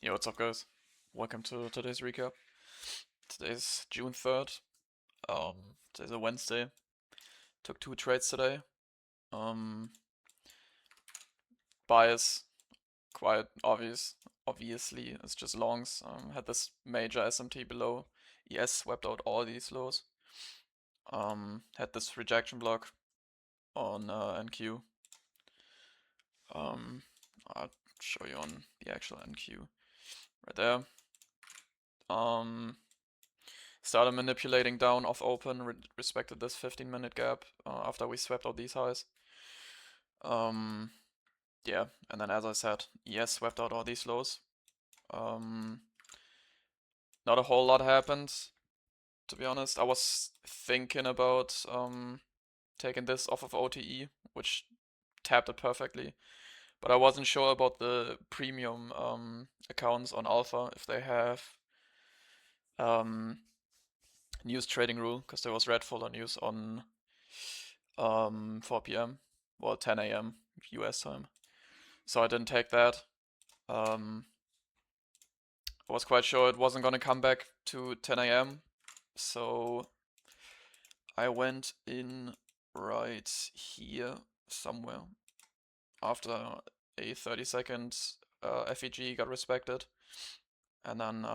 Yo, what's up, guys? Welcome to today's recap. Today's June 3rd. Today's a Wednesday. Took two trades today. Um, Bias, quite obvious. Obviously, it's just longs. Had this major SMT below. ES swept out all these lows. Had this rejection block on NQ. I'll show you on the actual NQ right there. Started manipulating down off open, respected this 15-minute gap after we swept out these highs. Yeah, and then as I said, ES swept out all these lows. Not a whole lot happened, to be honest. I was thinking about taking this off of OTE, which tapped it perfectly. But I wasn't sure about the premium accounts on Alpha, if they have news trading rule, because there was red folder news on 4 p.m. Well, 10 a.m. US time. So I didn't take that. I was quite sure it wasn't gonna come back to 10 a.m. So I went in right here somewhere after a 30-second FEG got respected. And then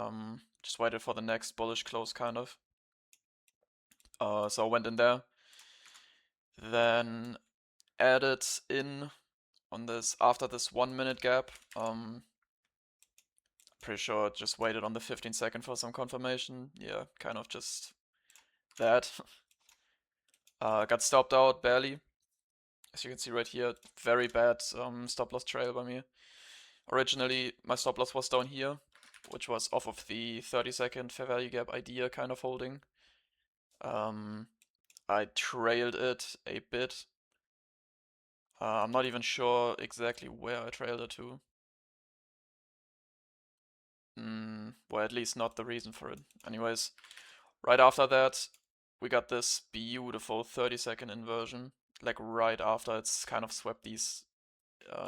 just waited for the next bullish close, kind of. So I went in there. Then added in on this after this 1 minute gap. Pretty sure it just waited on the 15-second for some confirmation. Yeah, kind of just that. Got stopped out barely. As you can see right here, very bad stop loss trail by me. Originally, my stop loss was down here, which was off of the 30-second fair value gap idea kind of holding. I trailed it a bit. I'm not even sure exactly where I trailed it to. Well, at least not the reason for it. Anyways, right after that, we got this beautiful 30-second inversion. Like right after it's kind of swept these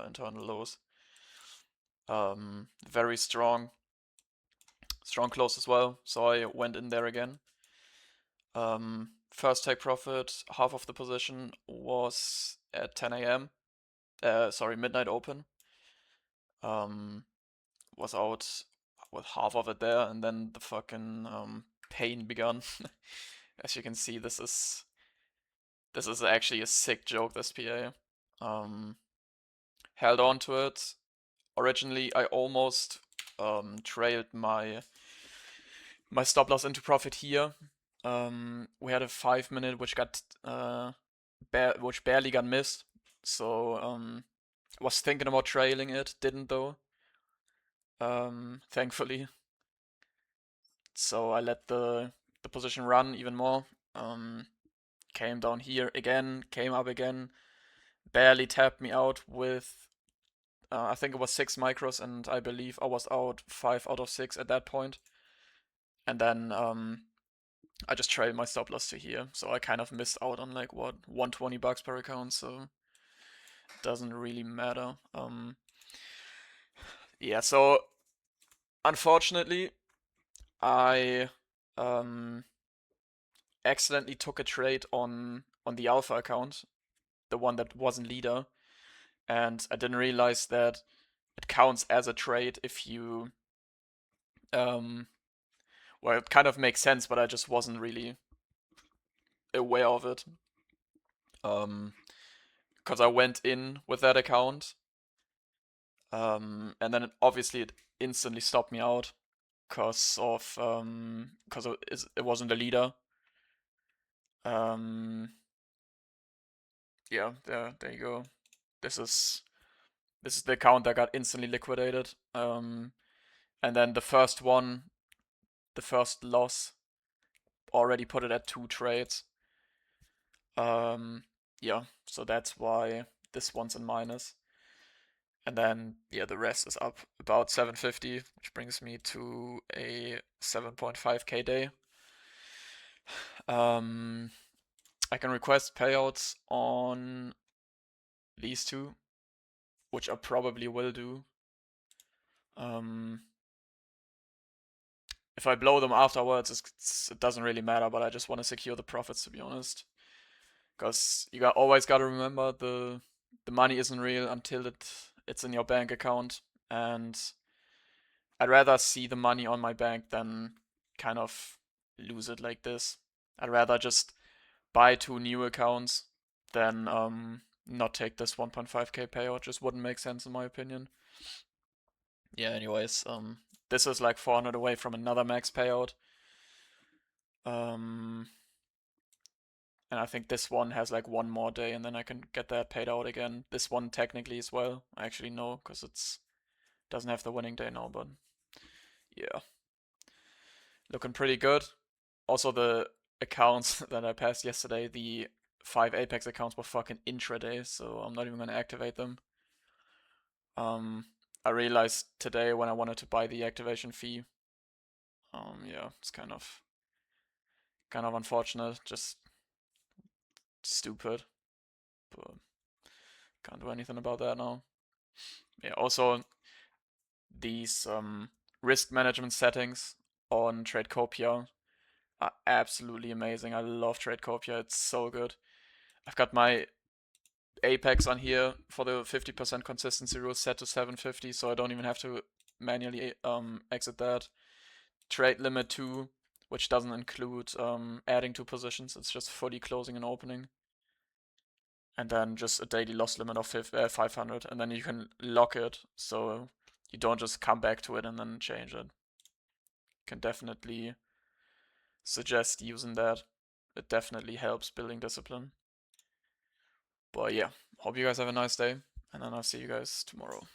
internal lows. Very strong. Strong close as well. So I went in there again. First take profit, half of the position was at 10 a.m. Sorry, midnight open. Was out with half of it there, and then the fucking pain begun. As you can see, this is actually a sick joke, this PA. Held on to it. Originally, I almost trailed my stop loss into profit here. We had a 5 minute which got which barely got missed. So I was thinking about trailing it, didn't though. Thankfully. So I let the position run even more. Came down here again, came up again, barely tapped me out with I think it was 6 micros, and I believe I was out 5 out of 6 at that point. And then I just trailed my stop loss to here, so I kind of missed out on like what, $120 per account, so it doesn't really matter. Yeah, so unfortunately I accidentally took a trade on the alpha account, the one that wasn't leader, and I didn't realize that it counts as a trade if you well, it kind of makes sense, but I just wasn't really aware of it. Because I went in with that account, and then obviously it instantly stopped me out because it wasn't a leader. Yeah, there you go. This is the account that got instantly liquidated. And then the first loss, already put it at 2 trades. Yeah, so that's why this one's in minus. And then, yeah, the rest is up about 750, which brings me to a 7.5k day. I can request payouts on these two, which I probably will do. if I blow them afterwards, it doesn't really matter. But I just want to secure the profits, to be honest, because always got to remember the money isn't real until it's in your bank account, and I'd rather see the money on my bank than kind of lose it like this. I'd rather just buy two new accounts than not take this 1.5k payout. Just wouldn't make sense in my opinion. Yeah, anyways, this is like 400 away from another max payout. And I think this one has like one more day and then I can get that paid out again. This one technically as well. I actually know because it's doesn't have the winning day now, but yeah. Looking pretty good. Also the accounts that I passed yesterday, the 5 Apex accounts were fucking intraday, so I'm not even gonna activate them. Um I realized today when I wanted to buy the activation fee. Yeah, it's kind of unfortunate, just stupid, but can't do anything about that now. Yeah, also these risk management settings on Tradecopia are absolutely amazing. I love Tradecopia, it's so good. I've got my Apex on here for the 50% consistency rule set to 750, so I don't even have to manually exit that. Trade limit 2, which doesn't include adding 2 positions, it's just fully closing and opening. And then just a daily loss limit of 500, and then you can lock it so you don't just come back to it and then change it. Can definitely suggest using that. It definitely helps building discipline. But yeah, hope you guys have a nice day, and then I'll see you guys tomorrow.